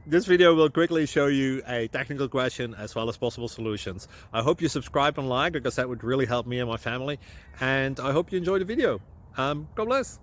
This video will quickly show you a technical question as well as possible solutions. I hope you subscribe and like, because that would really help me and my family. And I hope you enjoy the video. God bless.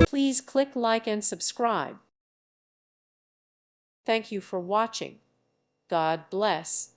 Please click like and subscribe. Thank you for watching. God bless.